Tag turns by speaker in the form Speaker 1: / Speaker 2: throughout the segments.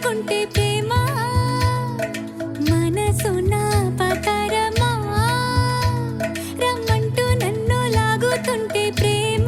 Speaker 1: చేరుకుంటే ప్రేమ మనసు నా పతరమా రమ్మంటూ నన్ను లాగుతుంటే ప్రేమ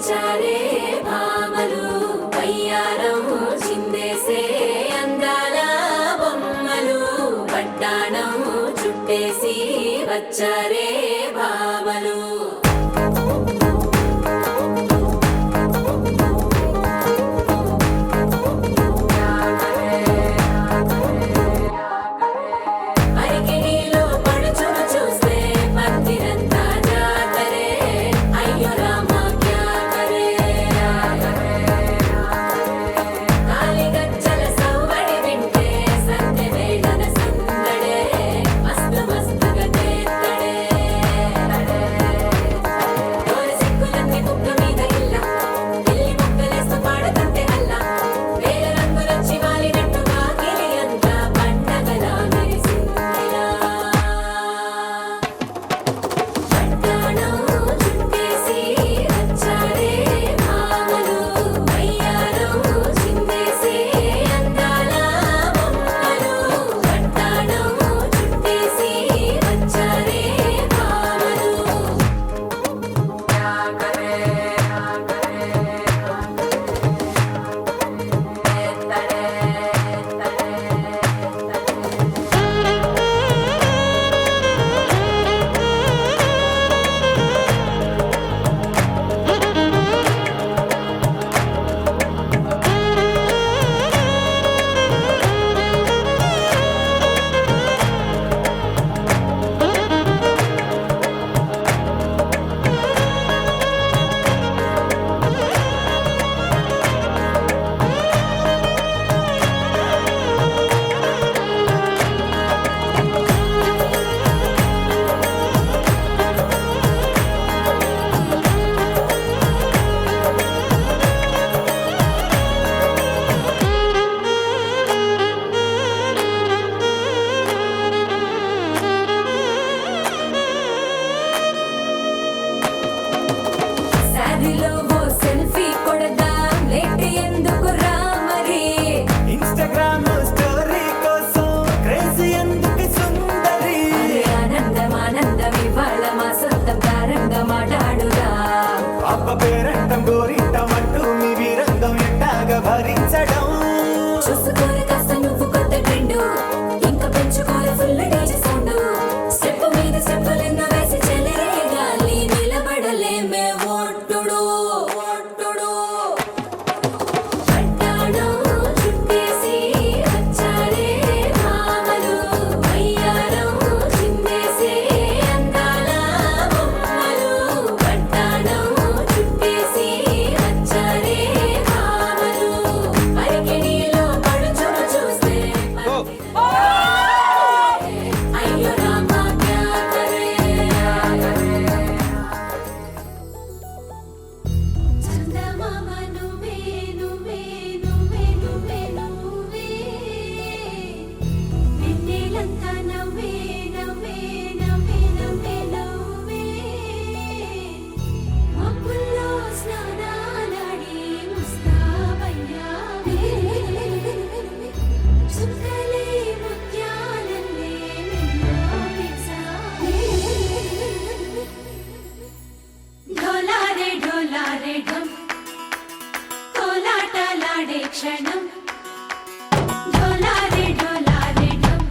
Speaker 2: వచ్చారే భామలు వయ్యారం చిందేసే అందాల బొమ్మలు పట్టాణం చుట్టేసి వచ్చారే భామలు
Speaker 3: పేరంటం గోరింటమంటూ మీ వీరంగం ఎట్టాగా భరించడం
Speaker 2: చూసుకోరు కాస్త నువ్వు కొత్త ట్రెండ్ ఇంకా పెంచుకోరు ఫుల్ డీజే సౌండ్ స్టెప్ మీద స్టెప్పులెన్నో వేసి చెలరే గాలి నిలబడలేమే ఒట్టుడు పట్టాణం చుట్టేసి వచ్చారే భామలు వయ్యారం చిందేసే అందాల బొమ్మలు పట్టాణం చుట్టేసి వచ్చారే భామలు పరికిణీలో పడుచును చూస్తే అయ్యో రామా క్యా కరే చందమామ నువ్వే నువ్వే నువ్వే నువ్వే నువ్వే వెన్నెలంతా నవ్వే నవ్వే నవ్వే నవ్వే నవ్వే మబ్బుల్లో స్నానాలాడి ముస్తాబయ్యావే చుక్కలే ముత్యాలల్లే మెల్లావేశావే ఢోలారే ఢోలారే ఢం కోలాటలాడే క్షణం ఢోలారే ఢోలారే ఢం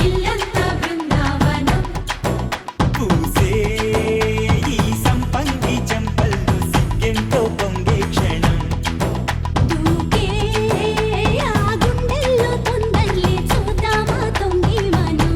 Speaker 2: ఇల్లంతా బృందావనం
Speaker 3: పూసే ఈ సంపంగి చెంపల్లో సిగ్గెంతో పొంగే క్షణం
Speaker 1: దూకే ఆ గుండెల్లో తొందరలే చూద్దామా తొంగి మనం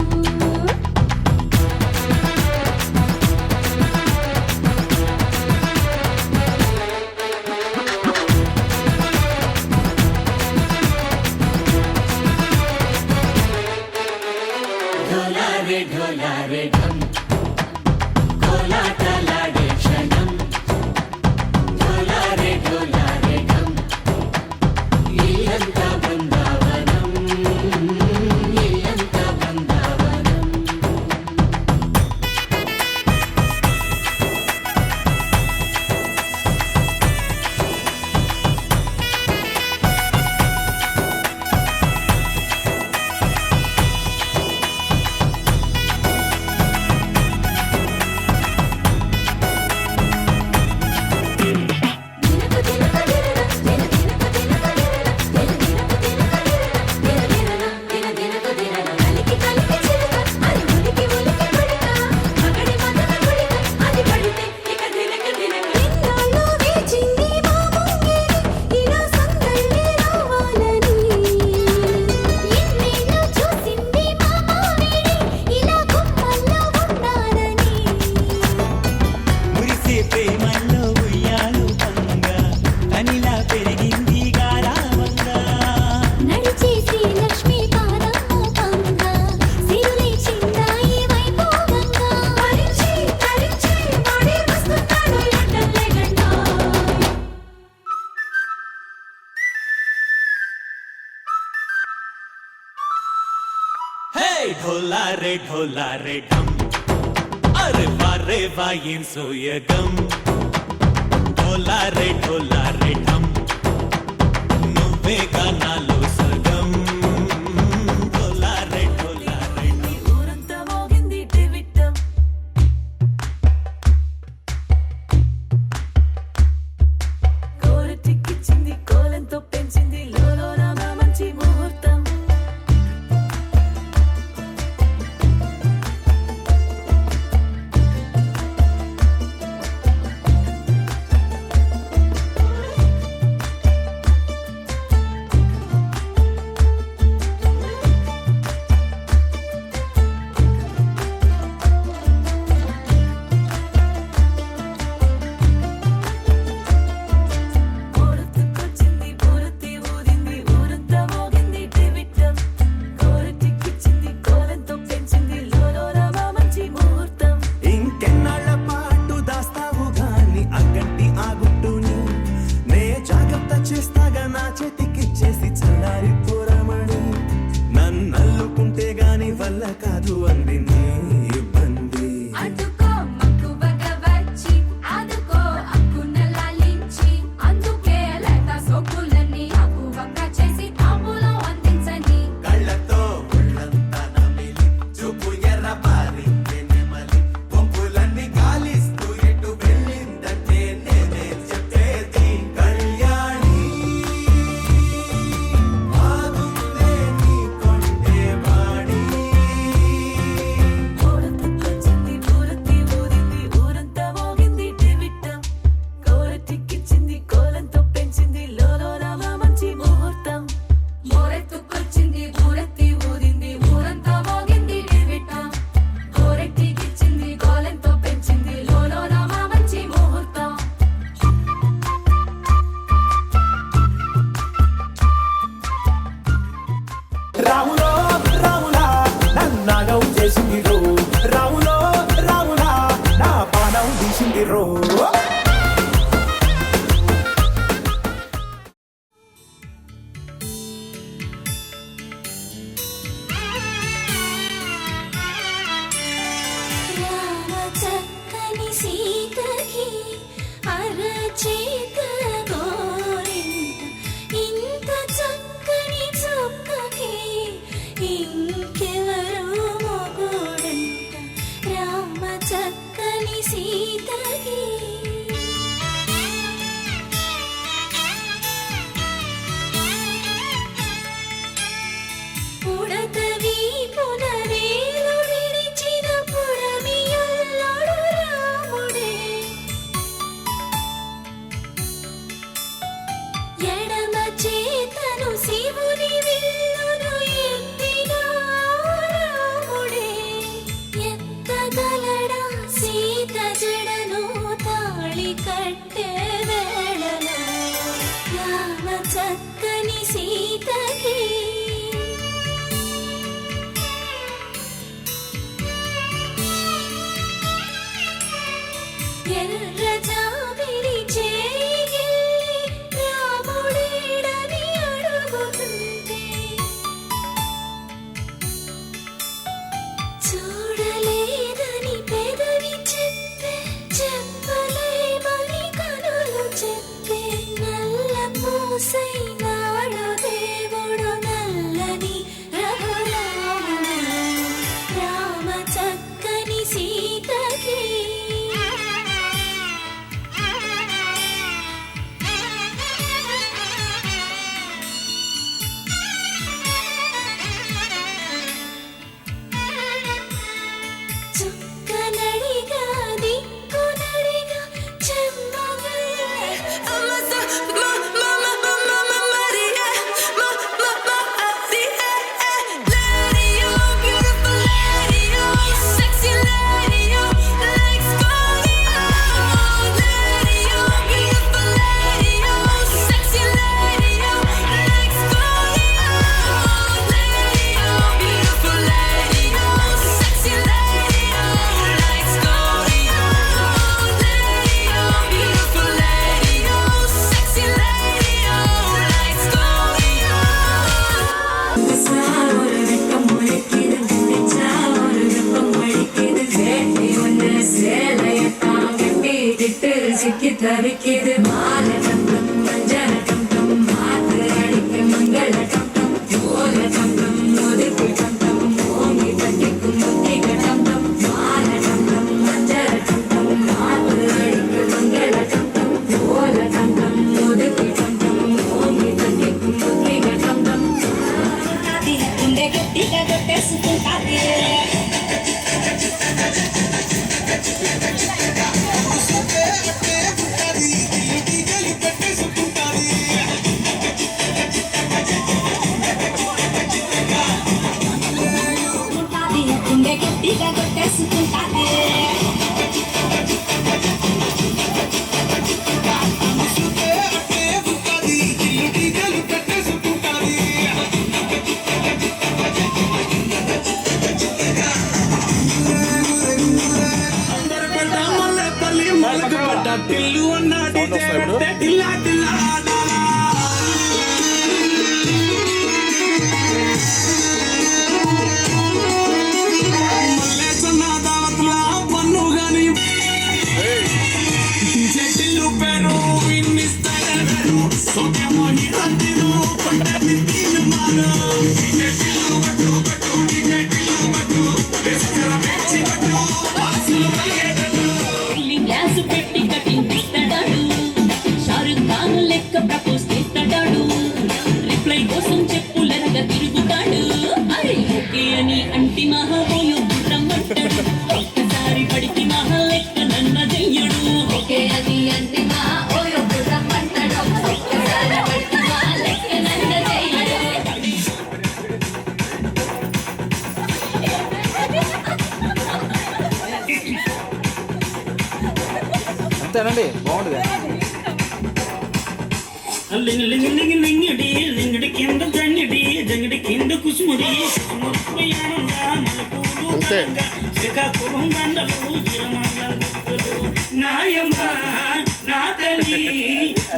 Speaker 2: ఢోలారే ఢోలారే ఢం కోలాటలాడే క్షణం ఢోలారే ఢోలారే ఢం ఇల్లంతా బృందావనం ఇల్లంతా బృందావనం
Speaker 1: ఎన్నాళ్ళు వేచింది మా ముంగిలి ఇలా సందళ్ళే రావాలని ఎన్నేళ్ళు చూసింది మా మావిడి ఇలా గుమ్మల్లో ఉండాలని
Speaker 3: మురిసే ప్రేమల్లో ఉయ్యాలు పంగా తనిలా పెరిగింది గారావంగా
Speaker 1: నడిచే శ్రీలక్ష్మి పాదము పంగా సిరులే చిందాయి వైభోగంగా
Speaker 2: తరించి తరించి వాడే వస్తున్నాడు ఎండలే గంట
Speaker 3: హే ఢోలారే ఢమ్ అరే వా ఏం సోయగం ఢోలారే ఢమ్ నువ్వే గానాలో సగం ఢోలారే ఢమ్
Speaker 2: ఊరంతా మోగింది టివిట్టం కోరటిక్కిచ్చింది కోలంతో పెంచింది లోలోన మంచి ముహూర్తం
Speaker 3: చేసింది రో రావులో రావులా నా పానం తీసింది రో
Speaker 1: రామ చక్కని సీతకి అరచేత గోరింట ఇంత చక్కని చుక్కకి ఇంకెవరు మొగుడంట రామ చక్కని సీతకి పుడత వీపున వేలు విడిచిన పుడమియల్లుడు రాముడే ఎడమ చేతను శివుని విల్లును ఎత్తిన రాముడే ఎత్తగలడా సీత జడను తాళి కట్టే వేళలో రామ చక్కని సీతకి ఎర్ర జాబిలి చేయి రాముడేడని అడుగుతుంటే చూడలేదని పెదవి చెప్పే చెప్పలేమని కనులు చెప్పే నల్ల పూసైనాడు దేవుడు నల్లని రఘురాముడు రామ చక్కని సీతకి చుక్కనడిగా దిక్కునడిగా
Speaker 2: தவிக்கிது மால டம்டம் மஞ்சள் டம்டம் மாத்து அடிக்க மங்கள டம்டம் ஓல டம்டம் ஒதுக்கு டம்டம் ஓங்கி தட்டிக்கும் முத்திக டம்டம் மால டம்டம் மஞ்சள் டம்டம் மாத்து அடிக்க மங்கள டம்டம் ஓல டம்டம் ஒதுக்கு டம்டம் ஓங்கி தட்டிக்கும் முத்திக டம்டம் అది ఉండే గట్టిగా కొట్టేసుకుంటాది గట్టిగా కొట్టేసుకుంటాది
Speaker 3: టిల్లు అన్నాడు పన్ను గాని చెట్టిల్లు పేరు విన్నిస్తాడు సోకేమో హిరంతిను కొండ బిందిను మారు చెట్టిల్లు పట్టు పట్టు చెట్టిల్లు పట్టు వేసుకున్న పెంచి పట్టు వాసులు కలిగేటట్టు
Speaker 4: గ్లాసు పెట్టి కటింగ్ ఇస్తాడు షారుఖ్ ఖాన్ లెక్క ప్రపోజ్ చేస్తాడు రిప్లై కోసం చెప్పులనగా తిరుగుతాడు అరే ఓకే అని అంటి మహాబోయు రమ్మంటాడు ఒక్కసారి పడికి మహా లెక్క నన్న చెయ్యడు
Speaker 2: ఓకే అది అన్ని మా ఓయో రమ్మంటాడు ఒక్కసారి పడికి మా లెక్క నన్న చెయ్యడు
Speaker 3: అంతేనండి బాగుంటుంది
Speaker 5: లింగడి లింగడి కింద జంగిడి జంగిడి కింద కుసుముడి ప్రయాణంగా నలుగురు
Speaker 6: అంతే.
Speaker 5: శ్రీకాకుళం దండలు తిరుమల గుర్తులు నాయమ్మ నా తల్లి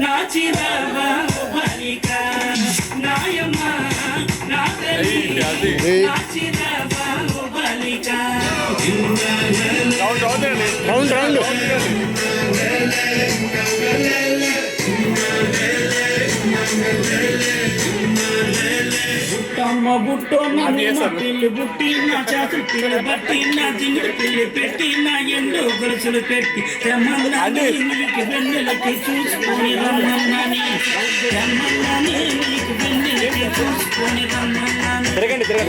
Speaker 5: నా చిరవ బాలిక నాయమ్మ నా తల్లి నా చిరవ బాలిక
Speaker 6: రౌండ్ రౌండ్
Speaker 5: బుట్టమ్మ బుట్టో నా పిల్లి బుట్టి నా చేతులు పిల్లి బట్టి నా జింగిడి పిల్లి పెట్టి నా ఎండు గొలుసులు పెట్టి తెమ్మన్నాని నీకు వెన్నెలకి చూసుకొని రమ్మన్నాని తెమ్మన్నాని నీకు వెన్నెలకి చూసుకొని రమ్మన్నాని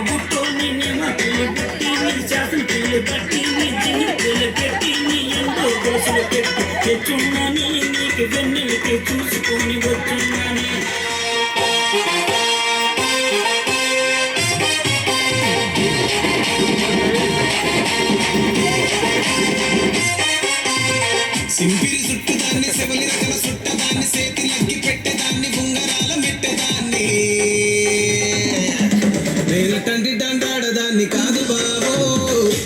Speaker 5: బుట్టో నిన్నేమో పిల్లి బుట్టి నీ చేతులు పిల్లి బట్టి నీ జింగిడి పిల్లి పెట్టి నీ ఎండు గొలుసులు పెట్టి తెచ్చున్నాని నీకు వెన్నెలకి చూసుకొని వచ్చున్నాని
Speaker 7: సింపిరి చుట్టుదాన్ని శివలి రకల చుట్టదాన్ని చేతిలగ్గి పెట్టేదాన్ని ఉంగరాల మెట్టేదాన్ని నేను తండ్రి దండాడదాన్ని కాదు బాబో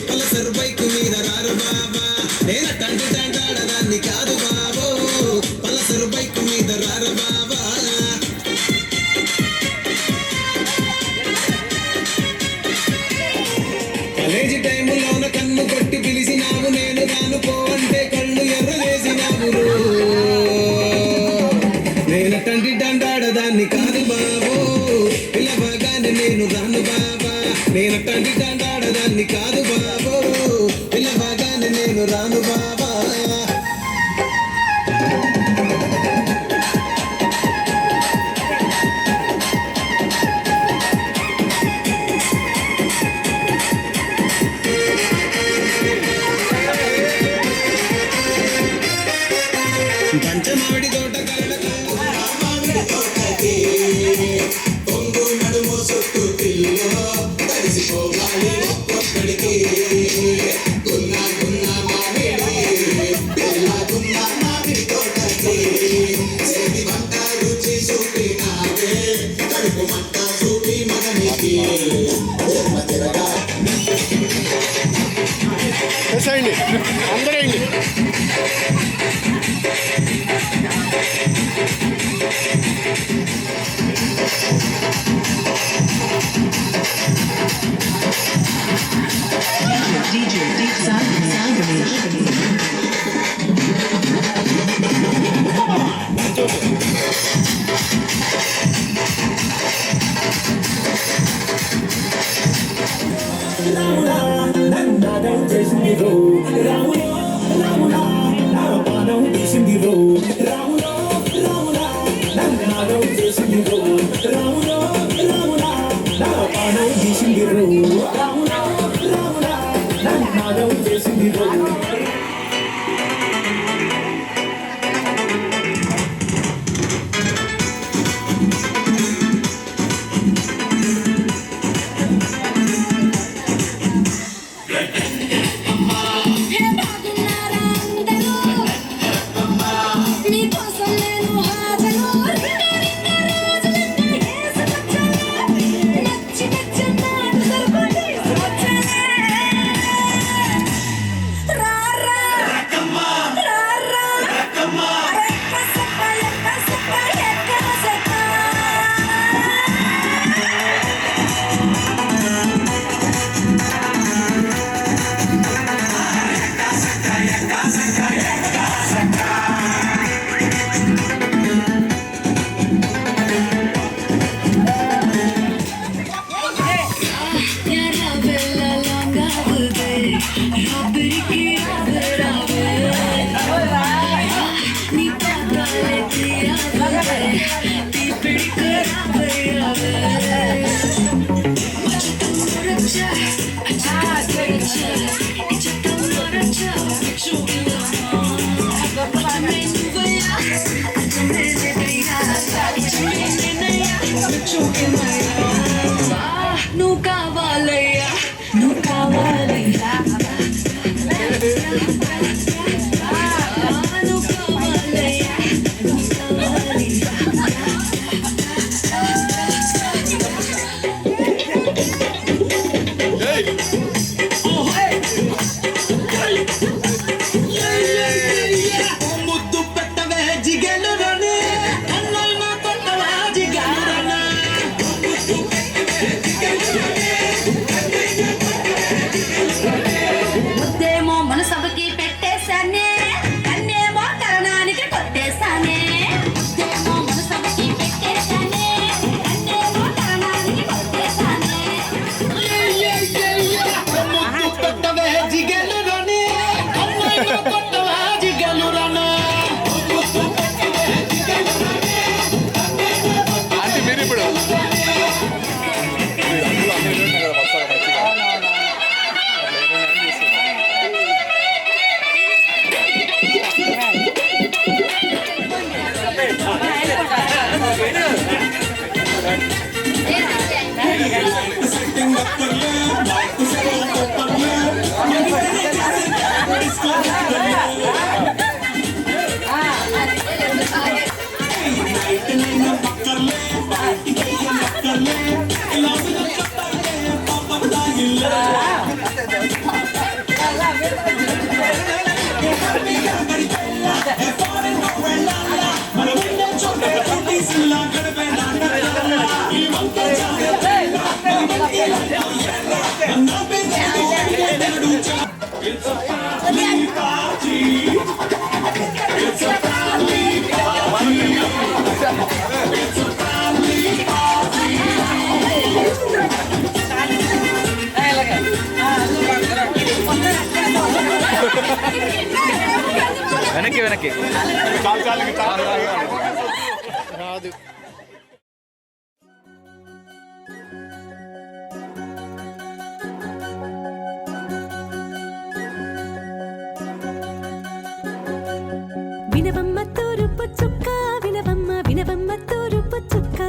Speaker 7: పలసరు బైకు మీద రారు బాబా నేను తండ్రి దండాడదాన్ని కాదు బాబో పలసరు బైకు మీద రారు బాబా కాలేజీ టైములోన కన్ను కొట్టి పిలిచినావు నేను రాను పో అంటే కళ్ళు ఎర్ర వేసినావు నేను తండ్రి దండాడదాన్ని కాదు బాబో పిల్లబాగానే నేను రాను బాబా నేను తండ్రి దండాడదాన్ని కాదు బాబో పిల్లబాగానే నేను రాను బాబా పంచమావిడి తోట కళ్ళకు పొంగు నడుము సొత్తు పిల్లో తడిసిపోవాలి ఒక్కడికి గున్నా గున్నా మామిడి గున్నా గున్నా మామిడి తోటకి చేతి వంట రుచి చూపినావే కడుపు మంట చూపి మగనికి తిరగా
Speaker 6: వేసేయండి అందరేయండి
Speaker 3: నన్నాదం చేసింది రో రాములో రాములా నా పానం తీసింది రో రాములో రాములా నన్నాదం చేసింది రో రాములో రాములా నా పానం తీసింది రో రాములో రాములా నన్నాదం చేసింది రో
Speaker 1: మీకోసం నేను హాజరు నచ్చి నచ్చన్నాడు సరిపడి రారా రారా నువ్వు కావాలయ్యా నువ్వు కావాలయ్యా నువ్వు కావాలయ్యా నువ్వు కావాలయ్యా
Speaker 7: జిగేలు రాని అన్నయ్య కొట్టవా జిగేలు రానా
Speaker 1: ముద్దేమో మనసభకి పెట్టేశానే కన్నేమో కరణానికి కొట్టేశానే ముద్దేమో మనసభకి పెట్టేశానే కన్నేమో కరణానికి కొట్టేశానే
Speaker 7: కొట్టవే జిగేలు రాని అన్నయ్య కొట్టవా జిగేలు రానా
Speaker 6: అంటే మీరు ఇప్పుడు
Speaker 8: వెనక్కి వెనక్కి
Speaker 6: రాదు
Speaker 9: వినవమ్మ తూరుపు చుక్క వినవమ్మ వినవమ్మ తూరుపు చుక్క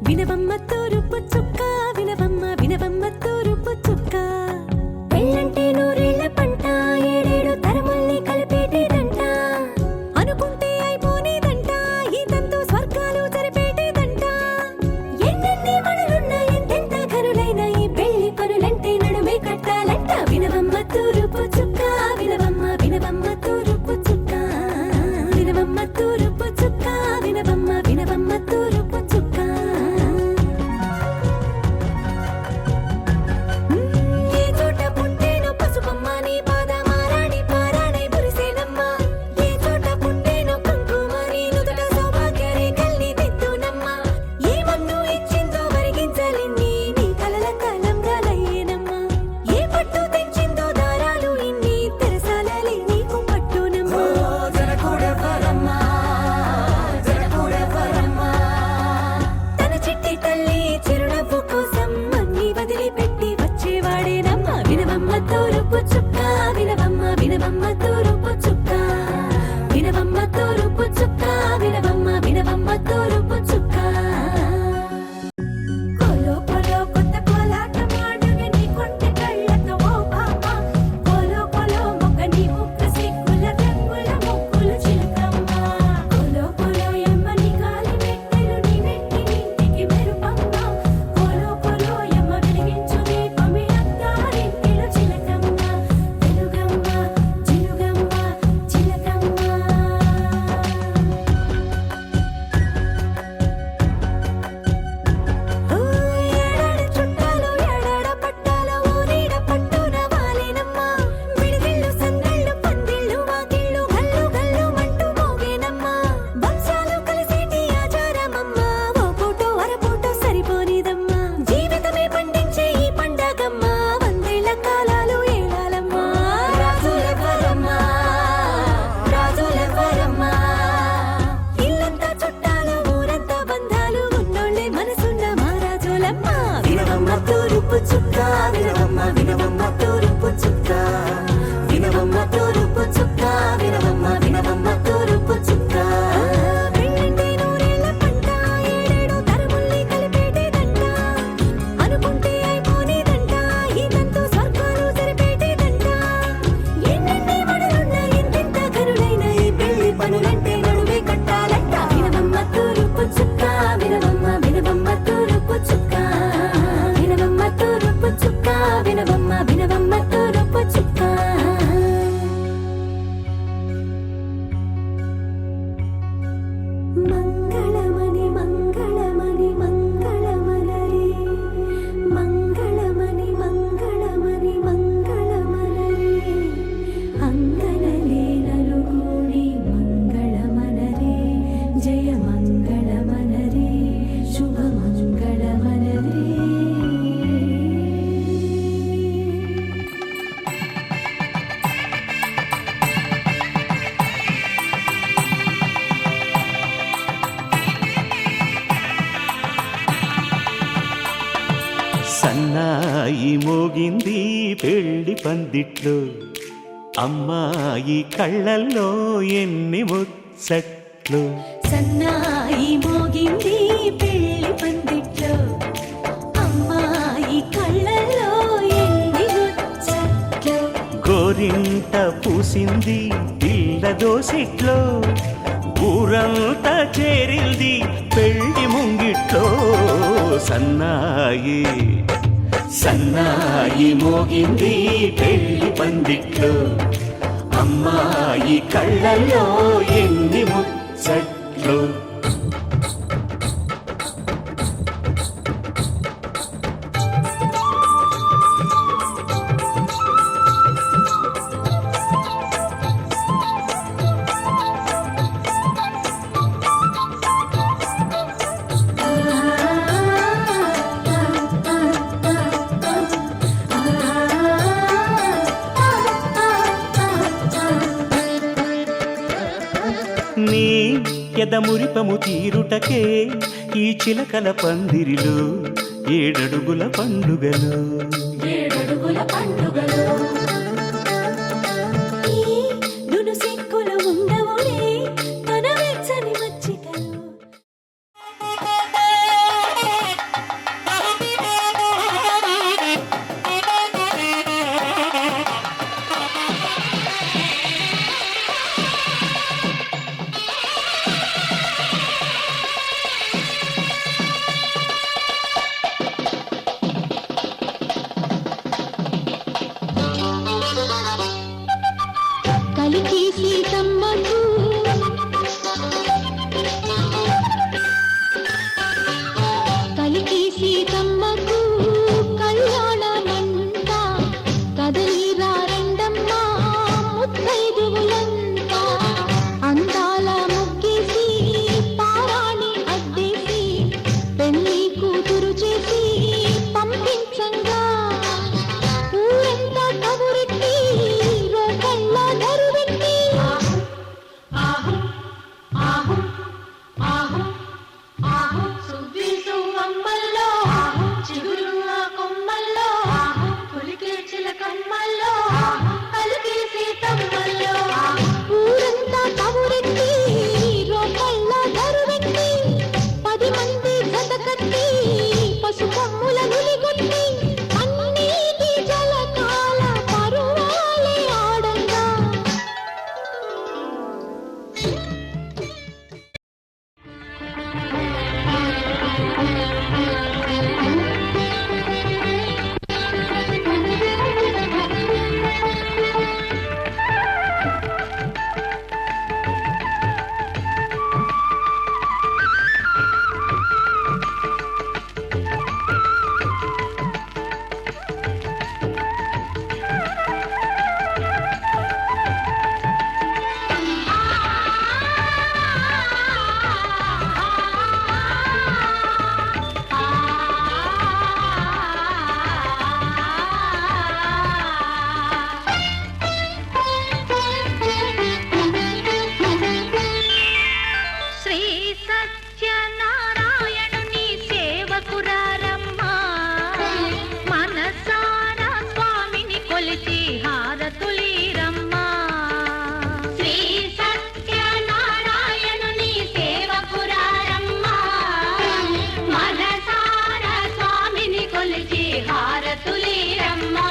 Speaker 9: వినవమ్మ తూరుపు చుక్క వినవమ్మ వినవమ్మ తూరుపు చుక్క పెళ్ళంటే నూరేళ్ల పంట ఏడేడు తరముల్ని కలిపేటేదంట అనుకుంటే అయిపోనేదంట ఈ తంతు స్వర్గాలు జరిపేటేదంట ఎన్నెన్ని మనులున్న ఎంతెంత కనులైన ఈ పెళ్లి పనులంటే నడుమే కట్టాలంట వినవమ్మ తూరుపు చుక్క వినవమ్మ వినవమ్మ తూరుపు చుక్క వినవమ్మ తూరుపు చుక్క వినవమ్మ వినవమ్మ తూరుపు చుక్క ఏ చోట పుట్టేనో పసుపమ్మ నీ పాదమారాణి పారాణై మురిసేనమ్మ ఏ చోట పుట్టేనో కుంకుమ నీ నుదుట సౌభాగ్య రేఖల్ని దిద్దునమ్మ ఏ మందు ఇచ్చిందో వరిగించలిన్ని నీ కలల కలంగాలయ్యేనమ్మ ఏ పట్టు తెచ్చిందో దారాలు ఇన్ని తెరసాలలి నీకు పట్టునమ్మ జనకొడవరమ్మ
Speaker 3: సన్నాయి మోగింది పెళ్లి పందిట్లో అమ్మాయి కళ్ళల్లో ఎన్ని ముచ్చట్లు
Speaker 9: సన్నాయి మోగింది పెళ్లి పందిట్లో అమ్మాయి కళ్ళల్లో ఎన్ని ముచ్చట్లు
Speaker 3: గోరింట పూసింది పిల్ల దోసిట్లో ఊరంతా చేరింది పెళ్లి ముంగిట్లో సన్నాయి సన్నాయి మోగింది పెళ్లి పందిట్లో అమ్మాయి కళ్ళల్లో ఎన్ని ముచ్చట్లు నీ ఎదమురిపము తీరుటకే ఈ చిలకల పందిరిలో ఏడడుగుల పండుగలు
Speaker 9: ఏడడుగుల పండుగలు ఈ నును సిక్కులు ఉండవులే తన వెచ్చని మచ్చికలు కలికి సీతమ్మకు కలికి సీతమ్మకు కళ్యాణమంట కదలిరా రెండమ్మ ముత్తైదువులంతా అందాల ముగ్గేసి పారాణి అద్దేసి పెళ్లి కూతురు చేసి పంపించంగా ఊరంతా కబురెట్టి రోకళ్ళ దరువెట్టి ఆహు ఆహు ఆహు ఆహు సువ్వి సువ్వమ్మల్లో చిగురు కొమ్మల్లో పులికే చిలకమ్మల్లో కలికి సీతమ్మల్లో ఊరంతా కబురెట్టి రోకళ్ళ దరువెట్టి 10 మంది జత కట్టి పసుపమ్ముల నులిగొట్టి అన్నిటి జలకాల పరువాలే ఆడంగా శ్రీ సత్యనారాయణుని సేవకురారమ్మా మనసారా స్వామిని కొలిచి హారతులీరమ్మా శ్రీ సత్యనారాయణుని సేవకురారమ్మా మనసారా స్వామిని కొలిచి హారతులీరమ్మా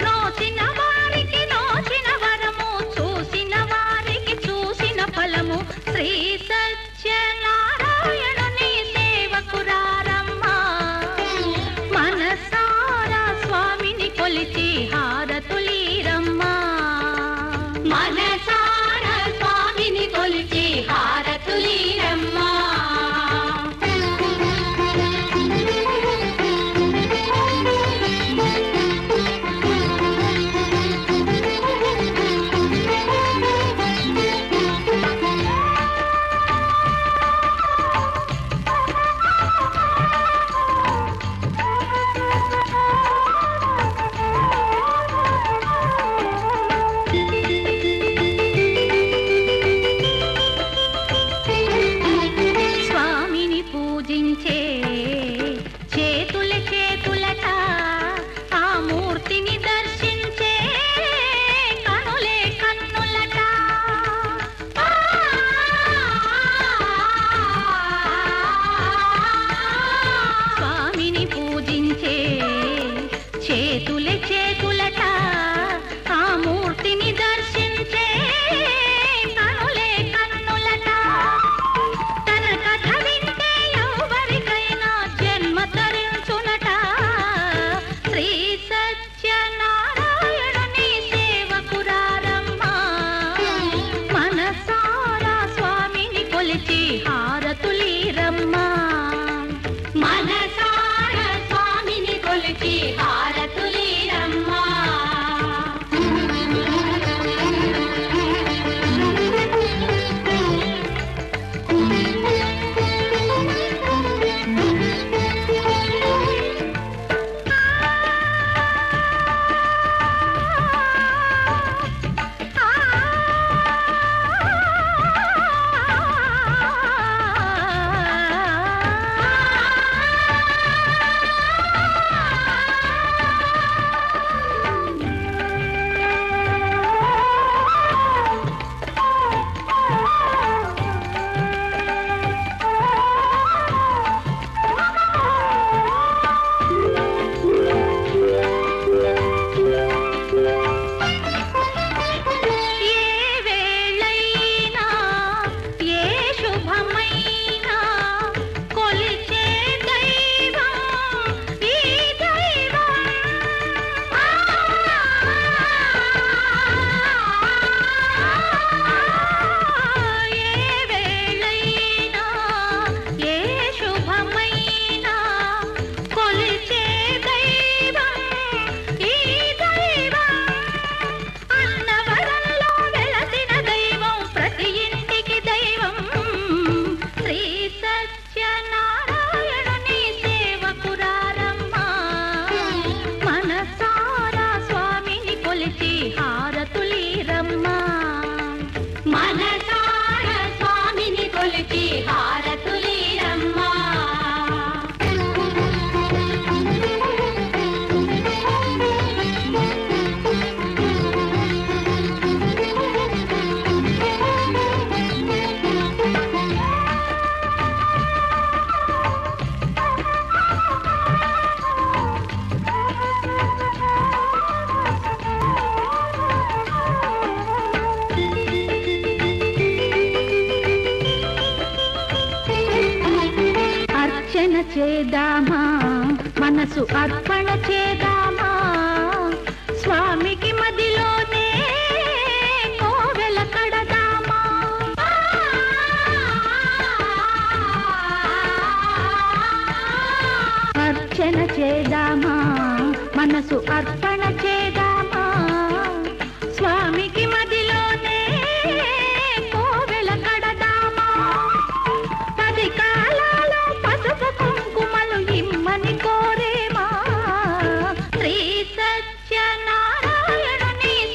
Speaker 9: నోచిన వారికి నోచిన వరము చూసిన వారికి చూసిన ఫలము శ్రీ సత్యనారాయణుని సేవకురారమ్మా మనసారా స్వామిని కొలిచి హారతులీరమ్మా మనసారా స్వామిని కొలిచి హారతులీరమ్మా చేద్దామా మనసు అర్పణ చేద్దామా స్వామికి మదిలోనే కోవెల కడదామా అర్చన చేద్దామా మనసు అర్పణ చేద్దామా స్వామికి మదిలోనే కోవెల కడదామా 10 కాలాలో పసుపు కుంకుమలు ఇమ్మని కోరేమా శ్రీ సత్యనారాయణుని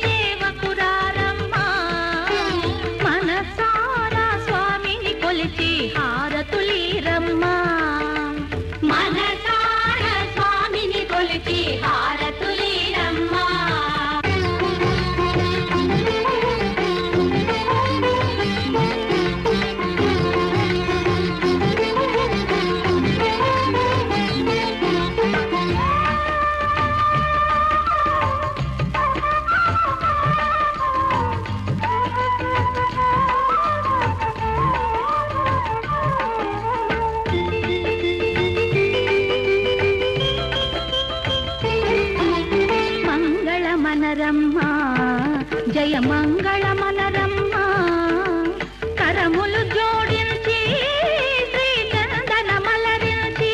Speaker 9: సేవకురారమ్మా మనసారా స్వామిని కొలిచి హారతులీరమ్మా మనసారా స్వామిని కొలిచి హారతులీరమ్మా మంగళమనరమ్మ జయ మంగళమనరమ్మ కరములు జోడించి శ్రీ చందన మలరించి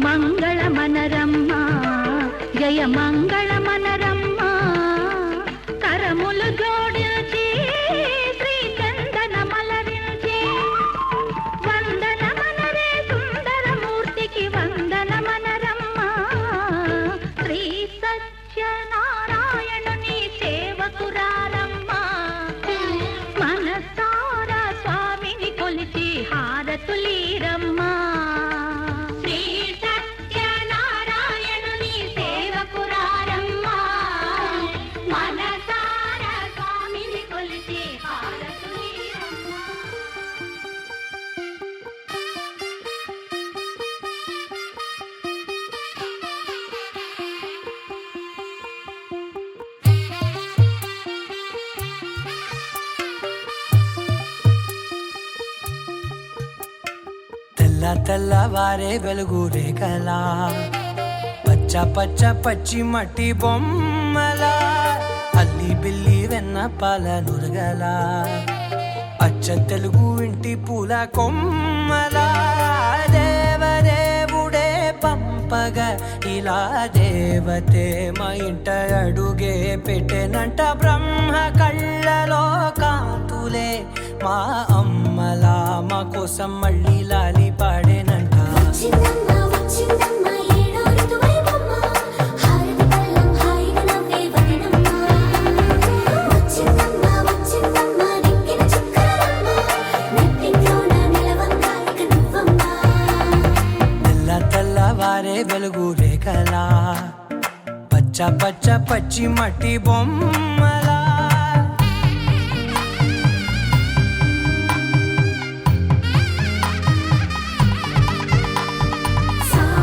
Speaker 9: మంగళమనరమ్మ జయ మంగళమనరమ్మ కరములు జోడించి శ్రీ చందన మలరించి వందనమనరే సుందరమూర్తికి వందనమనరమ్మ శ్రీ సత్యనారాయణుని సేవకురారమ్మ మనసారా స్వామిని కొలిచి హారతులీరమ్మ శ్రీ సత్యనారాయణుని సేవకురారమ్మ మనసారా స్వామిని కొలిచి హారతులీరమ్మ
Speaker 3: తెల్ల తెల్లవారే వెలుగు రేఖలా పచ్చ పచ్చ పచ్చి మట్టి బొమ్మలా అల్లి బిల్లి వెన్న పాల నురగలా అచ్చ తెలుగు ఇంటి పూల కొమ్మలా దేవదేవుడే పంపగా ఇలా దేవతే మా ఇంట అడుగే పెట్టెనంట బ్రహ్మ కళ్ళలో కాంతులే మా అమ్మలా మా కోసం మళ్ళీ లాలి పాడేనంట
Speaker 9: వచ్చిందమ్మ వచ్చిందమ్మ ఏడో ఋతువైవమ్మ హారతి పళ్ళం హాయిగా నవ్వే వదనమ్మ వచ్చిందమ్మ వచ్చిందమ్మ నిక్కిన చుక్కలమ్మ నెట్టింట్లోన నిలవంగా ఇక నువ్వమ్మ
Speaker 3: తెల్ల తెల్లవారే వెలుగు రేఖలా పచ్చ పచ్చ పచ్చి మట్టి బొమ్మలా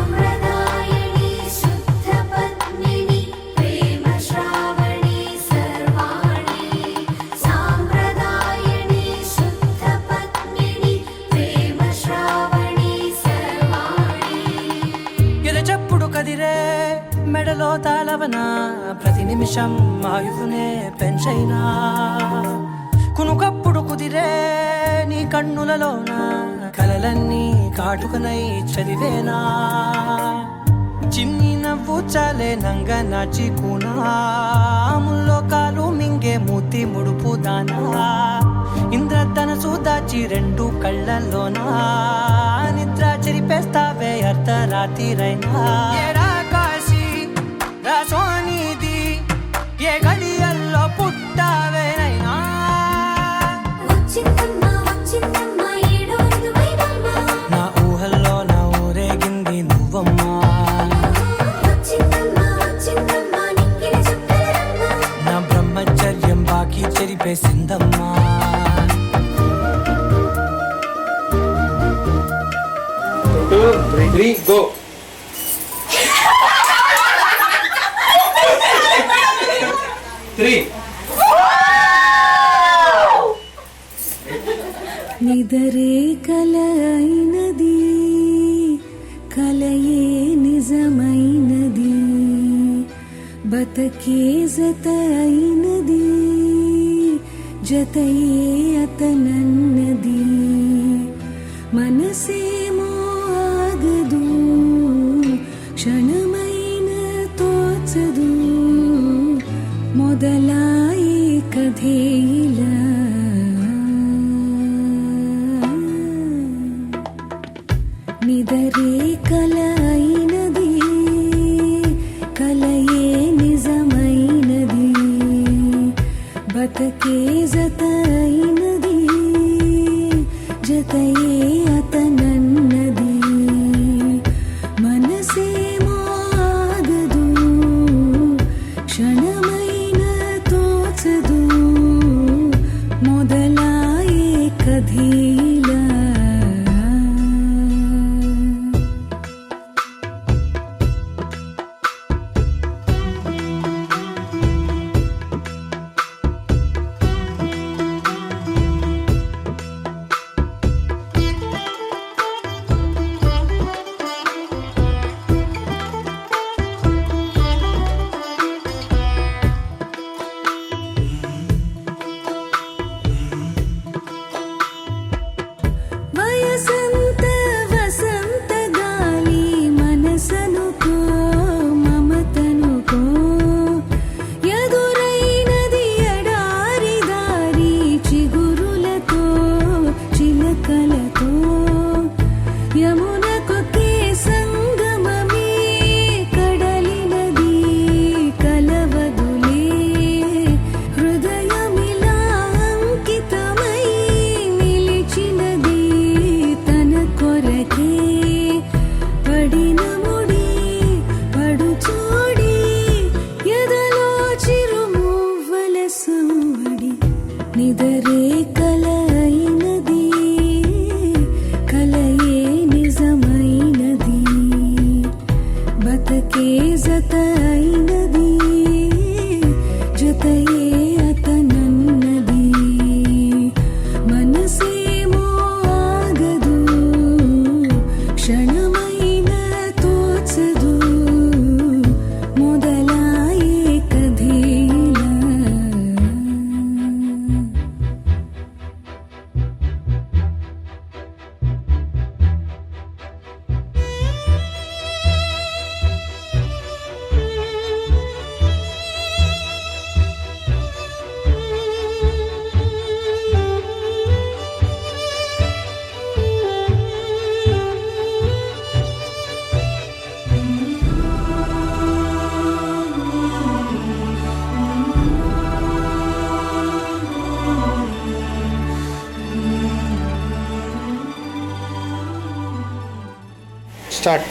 Speaker 9: సాంప్రదాయని శుద్ధ పద్మిని ప్రేమ శ్రావణి సర్వాణి సాంప్రదాయని శుద్ధ పద్మిని ప్రేమ శ్రావణి సర్వాణి
Speaker 3: ఎరచప్పుడు కదిరే మెడలో తాళవన ప్రతి నిమిషం ఆయువునే పెంచైనా కునుకప్పుడు కుదిరే నీ కన్నులలోన కలలన్నీ కాటుకనై చదివేనా చిన్ని నవ్వు చాలే నంగ నాచి కూనాముల్లో కాలు మింగే మూతి ముడుపు దానా ఇంద్రధనసు దాచి రెండు కళ్ళల్లోనా నిద్ర చెరిపేస్తావే అర్ధరాత్రిరైనా ఏడా కాశీ రా సోనిది ఏ గడియల్లో పుట్టావేనైనా
Speaker 9: వచ్చిందమ్మ వచ్చిందమ్మ ఏడో ఋతువైవమ్మ
Speaker 3: నా ఊహల్లో నా ఊరేగింది నువ్వమ్మా
Speaker 9: వచ్చిందమ్మ వచ్చిందమ్మ నిక్కిన చుక్కలమ్మ
Speaker 3: నా బ్రహ్మచర్యం బాకీ చెరిపేసిందమ్మా
Speaker 6: 2, 3, go.
Speaker 9: నిదరే కల అయినది కలయే నిజమైనది బతకే జత అయినది జతయే అతనన్నది మనసేమో ఆగదు క్షణమైన తోచదు మొదలాయి కథేలా నిదరే కల అయినది కలయే నిజమైనది బతకే జత అయినది జతయే అతనన్నది మనసేమో ఆగదు క్షణమైన తోచదు మొదలాయే కథీలా వయసంత వసంత గాలి మనసనుకో మమతనుకో ఎదురైనది ఎడారి దారి చిగురులతో చిలకలతో యమునకొకే సంగమమే కడలినది కలవదులే హృదయమిలా అంకితమై నిలిచినది తన కొరకే పడిన ముడి పడు చూడి ఎదలో చిరుమువ్వల సంవడి నిదరే కల అయినది కలయే నిజమైనది బతకే జత అయినది జతయే అతనన్నది మనసేమో ఆగదు క్షణమైన తోచదు మొదలాయే కథీలా
Speaker 6: స్టార్ట్.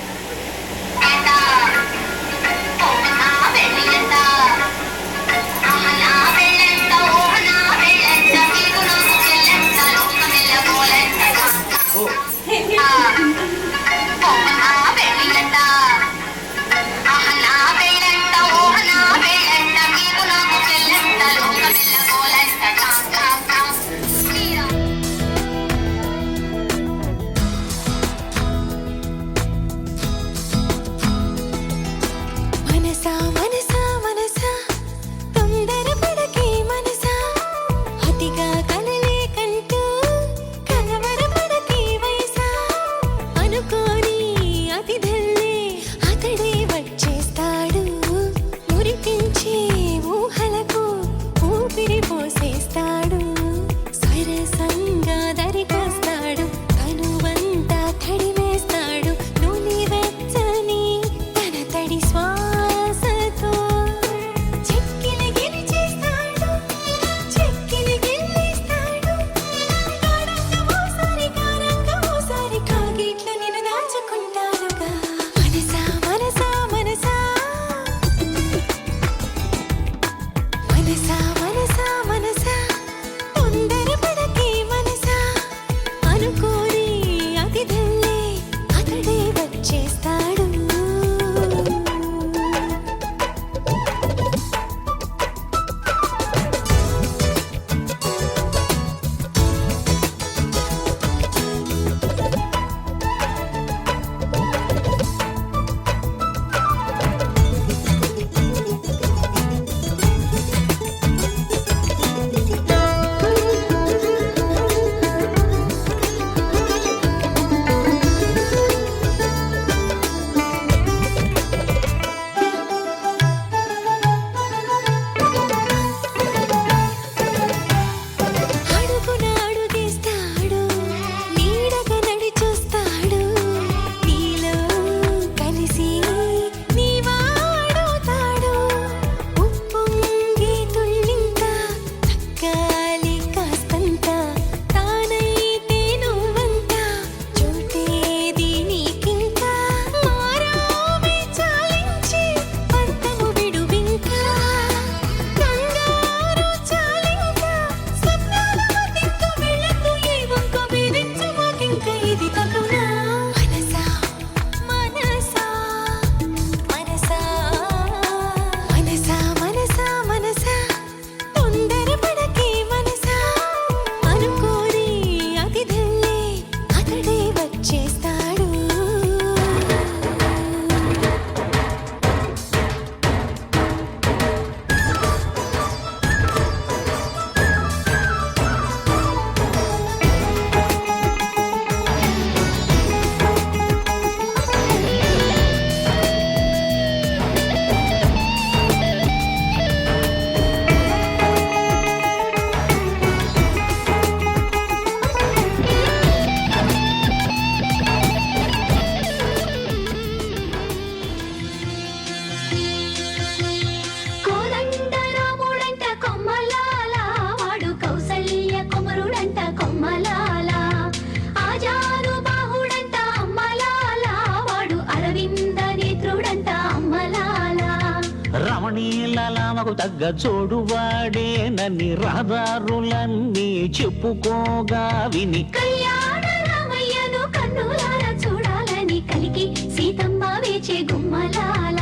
Speaker 5: తమకు తగ్గ చోడు వాడేనని రహదారులన్నీ చెప్పుకోగా విని
Speaker 9: కళ్యాణ రామయ్యను కన్నులారా చూడాలని కలికి సీతమ్మ వేచే గుమ్మలాల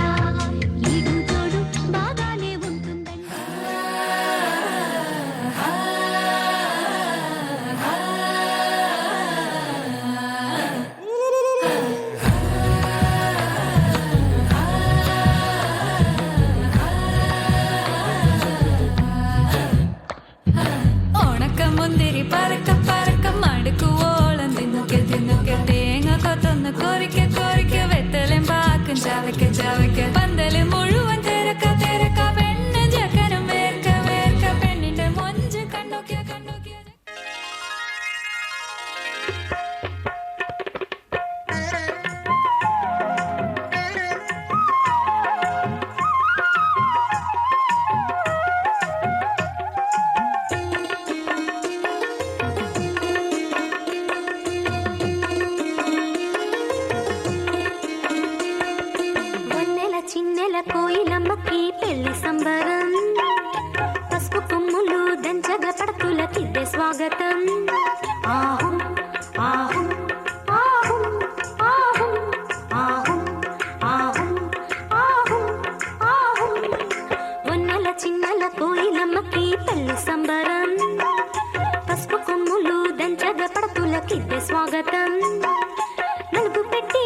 Speaker 9: ఈడు తోడు బాగానే ఉంటుందని
Speaker 2: മുന്തിരി പറക്ക പറക്ക മടുക്കു ഓളം തിന്നുക്കെ തിന്നുക്കെ തേങ്ങ കൊത്തൊന്ന് കൊറിക്ക കൊറിക്ക വെത്തലും പാക്കും ചവയ്ക്ക ചവയ്ക്ക പന്തല് മുഴുവൻ തിരക്ക തിരക്ക പെണ്ണ് ജക്കനും വേർക്ക വേർക്ക പെണ്ണിന്റെ മൊഞ്ച് കണ്ണോക്കിയ കണ്ണോക്കിയ
Speaker 9: చిన్నెల కోయిలమ్మకి పెళ్లి సంబరం పసుపు కొమ్ములు దంచగ పడతులకిద్దే స్వాగతం ఆహుం ఆహుం ఆహుం ఆహుం ఆహుం ఆహుం ఆహుం ఆహుం వన్నెల చిన్నెల కోయిలమ్మకి పెళ్లి సంబరం పసుపు కొమ్ములు దంచగ పడతులకిద్దే స్వాగతం నలుగు పెట్టి